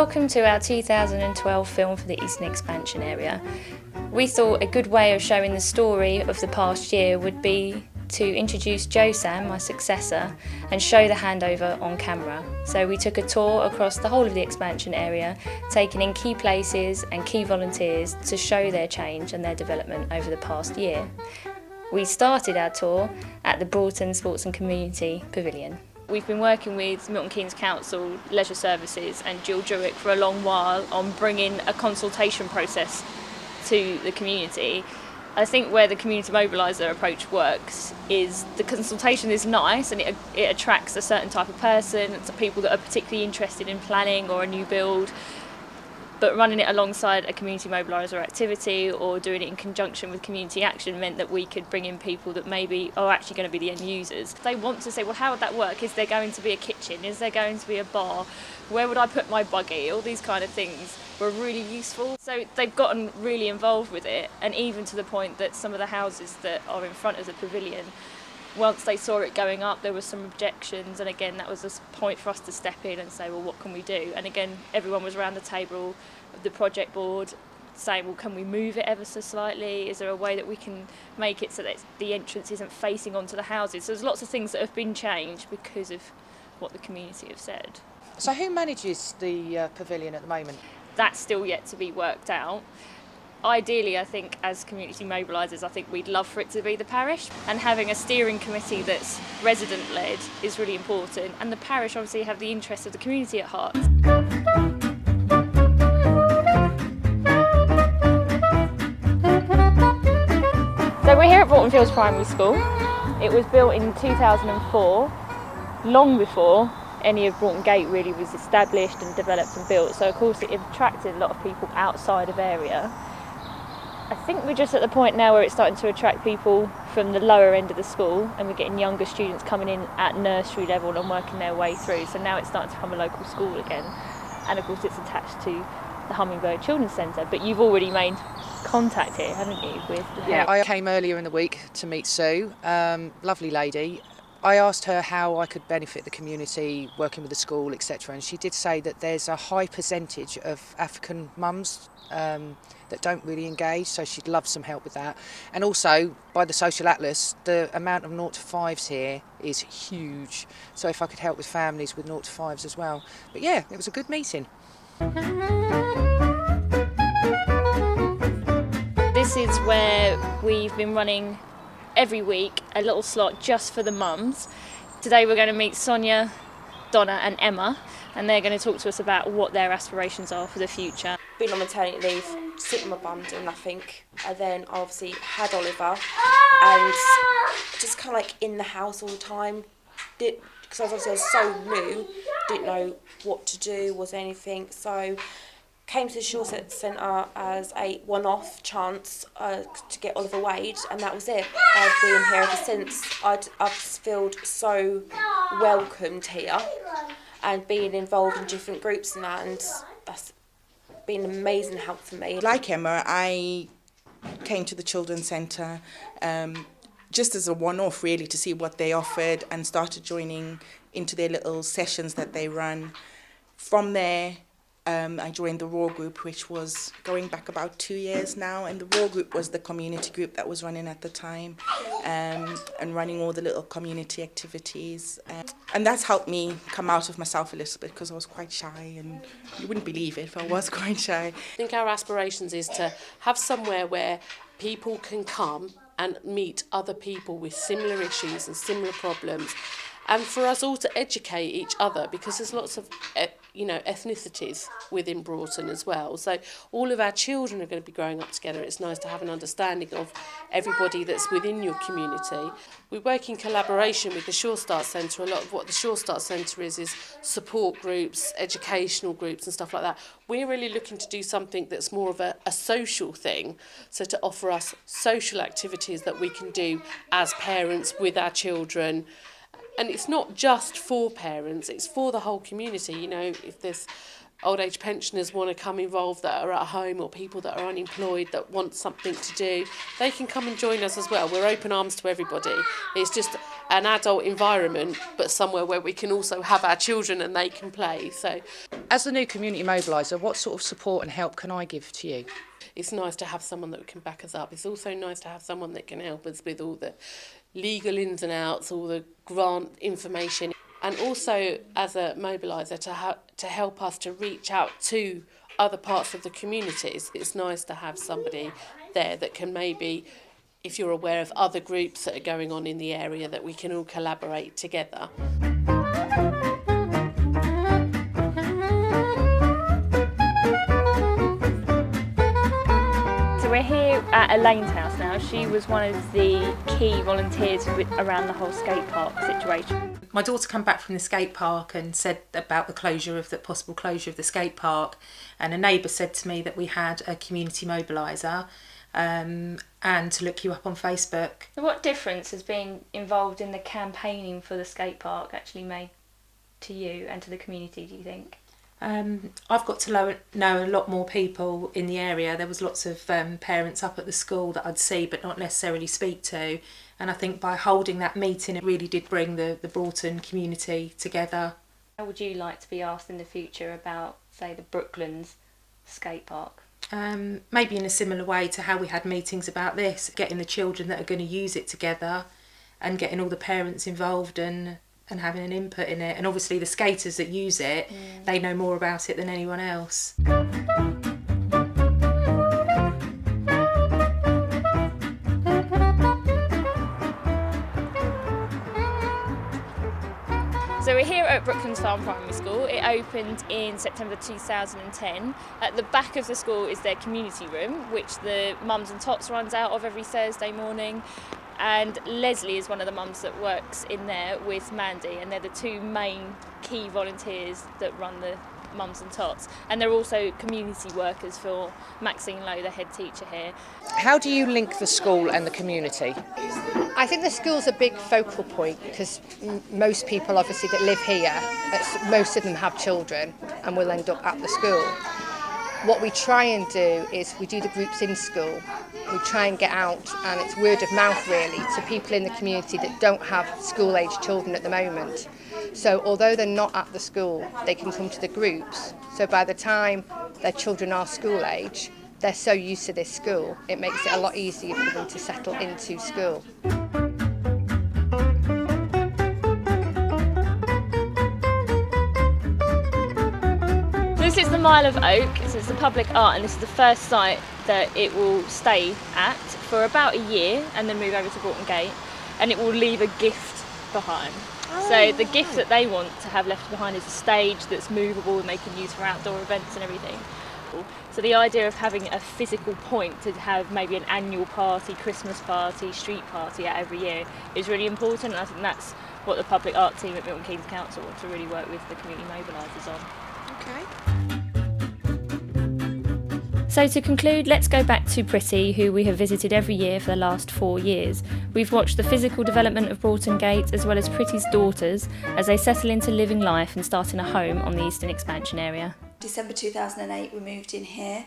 Welcome to our 2012 film for the Eastern Expansion area. We thought a good way of showing the story of the past year would be to introduce Jo Sam, my successor, and show the handover on camera. So we took a tour across the whole of the expansion area, taking in key places and key volunteers to show their change and their development over the past year. We started our tour at the Broughton Sports and Community Pavilion. We've been working with Milton Keynes Council, Leisure Services and Jill Druick for a long while on bringing a consultation process to the community. I think where the community mobiliser approach works is the consultation is nice and it attracts a certain type of person, it's people that are particularly interested in planning or a new build, but running it alongside a community mobiliser activity or doing it in conjunction with community action meant that we could bring in people that maybe are actually going to be the end users. They want to say, well, how would that work? Is there going to be a kitchen? Is there going to be a bar? Where would I put my buggy? All these kind of things were really useful. So they've gotten really involved with it, and even to the point that some of the houses that are in front of the pavilion, once they saw it going up, there were some objections, and again that was a point for us to step in and say, well, what can we do? And again, everyone was around the table of the project board saying, well, can we move it ever so slightly? Is there a way that we can make it so that the entrance isn't facing onto the houses? So there's lots of things that have been changed because of what the community have said. So who manages the pavilion at the moment? That's still yet to be worked out. Ideally, I think as community mobilisers, I think we'd love for it to be the parish, and having a steering committee that's resident-led is really important, and the parish obviously have the interests of the community at heart. So we're here at Broughton Fields Primary School. It was built in 2004, long before any of Broughton Gate really was established and developed and built, so of course it attracted a lot of people outside of area. I think we're just at the point now where it's starting to attract people from the lower end of the school, and we're getting younger students coming in at nursery level and working their way through, so now it's starting to become a local school again, and of course it's attached to the Hummingbird Children's Centre. But you've already made contact here, haven't you, with the head? Yeah, I came earlier in the week to meet Sue, lovely lady. I asked her how I could benefit the community working with the school, etc., and she did say that there's a high percentage of African mums that don't really engage, so she'd love some help with that. And also, by the Social Atlas, the amount of 0 to 5s here is huge, so if I could help with families with 0 to 5s as well. But yeah, it was a good meeting. This is where we've been running every week a little slot just for the mums. Today we're going to meet Sonia, Donna and Emma, and they're going to talk to us about what their aspirations are for the future. Been on maternity leave, sitting on my bum doing nothing, and then I obviously had Oliver and just kind of like in the house all the time, because I was so new, didn't know what to do, was anything, so came to the Shore Centre as a one-off chance to get Oliver weighed, and that was it. I've been here ever since. I've felt so welcomed here and being involved in different groups and that, and that's been an amazing help for me. Like Emma, I came to the Children's Centre just as a one-off really to see what they offered, and started joining into their little sessions that they run. From there, I joined the Raw Group, which was going back about 2 years now, and the Raw Group was the community group that was running at the time, and running all the little community activities. And that's helped me come out of myself a little bit, because I was quite shy, and you wouldn't believe it if I was quite shy. I think our aspirations is to have somewhere where people can come and meet other people with similar issues and similar problems, and for us all to educate each other, because there's lots of ethnicities within Broughton as well. So all of our children are going to be growing up together. It's nice to have an understanding of everybody that's within your community. We work in collaboration with the Sure Start Centre. A lot of what the Sure Start Centre is support groups, educational groups and stuff like that. We're really looking to do something that's more of a social thing, so to offer us social activities that we can do as parents with our children. And it's not just for parents, it's for the whole community. You know, if there's old age pensioners want to come involved that are at home, or people that are unemployed that want something to do, they can come and join us as well. We're open arms to everybody. It's just an adult environment, but somewhere where we can also have our children and they can play. So, As the new community mobiliser, what sort of support and help can I give to you? it's nice to have someone that can back us up. It's also nice to have someone that can help us with all the legal ins and outs, all the grant information, and also as a mobiliser to help us to reach out to other parts of the communities. It's nice to have somebody there that can maybe, if you're aware of other groups that are going on in the area, that we can all collaborate together. We're here at Elaine's house now. She was one of the key volunteers around the whole skate park situation. My daughter came back from the skate park and said about the possible closure of the skate park, and a neighbour said to me that we had a community mobiliser and to look you up on Facebook. So what difference has being involved in the campaigning for the skate park actually made to you and to the community, do you think? I've got to know a lot more people in the area. There was lots of parents up at the school that I'd see but not necessarily speak to, and I think by holding that meeting it really did bring the Broughton community together. How would you like to be asked in the future about, say, the Brooklands skate park? Maybe in a similar way to how we had meetings about this, getting the children that are going to use it together and getting all the parents involved and having an input in it. And obviously the skaters that use it, they know more about it than anyone else. So we're here at Brooklands Farm Primary School. It opened in September 2010. At the back of the school is their community room, which the Mums and Tots runs out of every Thursday morning. And Leslie is one of the mums that works in there with Mandy, and they're the two main key volunteers that run the Mums and Tots. And they're also community workers for Maxine Lowe, the head teacher here. How do you link the school and the community? I think the school's a big focal point because most people obviously that live here, most of them have children and will end up at the school. What we try and do is we do the groups in school. We try and get out, and it's word of mouth really, to people in the community that don't have school-age children at the moment. So although they're not at the school, they can come to the groups. So by the time their children are school age, they're so used to this school, it makes it a lot easier for them to settle into school. This is the Mile of Oak. So it's the public art, and this is the first site that it will stay at for about a year and then move over to Broughton Gate, and it will leave a gift behind. So the gift that they want to have left behind is a stage that's movable and they can use for outdoor events and everything. So the idea of having a physical point to have maybe an annual party, Christmas party, street party at every year is really important, and I think that's what the public art team at Milton Keynes Council want to really work with the community mobilisers on. Okay. So to conclude, let's go back to Pretty, who we have visited every year for the last 4 years. We've watched the physical development of Broughton Gate as well as Pretty's daughters as they settle into living life and starting a home on the Eastern Expansion area. December 2008 we moved in here.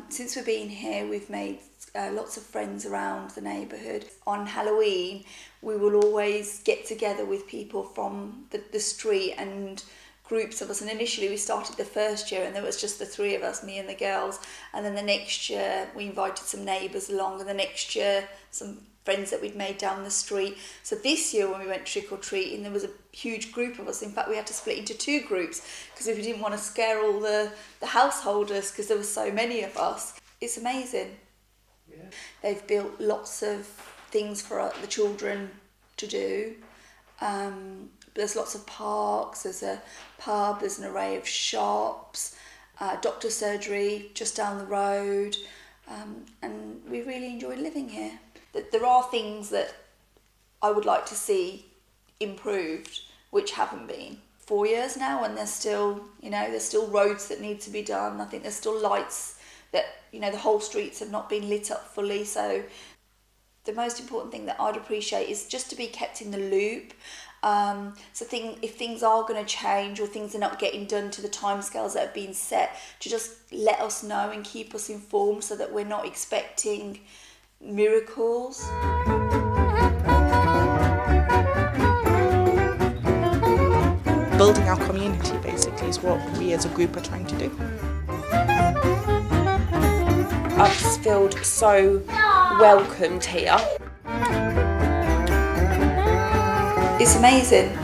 Since we've been here we've made lots of friends around the neighbourhood. On Halloween we will always get together with people from the street and groups of us, and initially we started the first year and there was just the three of us, me and the girls, and then the next year we invited some neighbours along, and the next year some friends that we'd made down the street. So this year when we went trick-or-treating there was a huge group of us. In fact we had to split into 2 groups because we didn't want to scare all the householders because there were so many of us. It's amazing. Yeah. They've built lots of things for the children to do. There's lots of parks, there's a pub, there's an array of shops, doctor surgery just down the road, and we really enjoy living here. There are things that I would like to see improved, which haven't been. 4 years now, and there's still roads that need to be done. I think there's still lights that, the whole streets have not been lit up fully, so the most important thing that I'd appreciate is just to be kept in the loop. So if things are going to change or things are not getting done to the timescales that have been set, to just let us know and keep us informed so that we're not expecting miracles. Building our community basically is what we as a group are trying to do. I've just felt so welcomed here. It's amazing.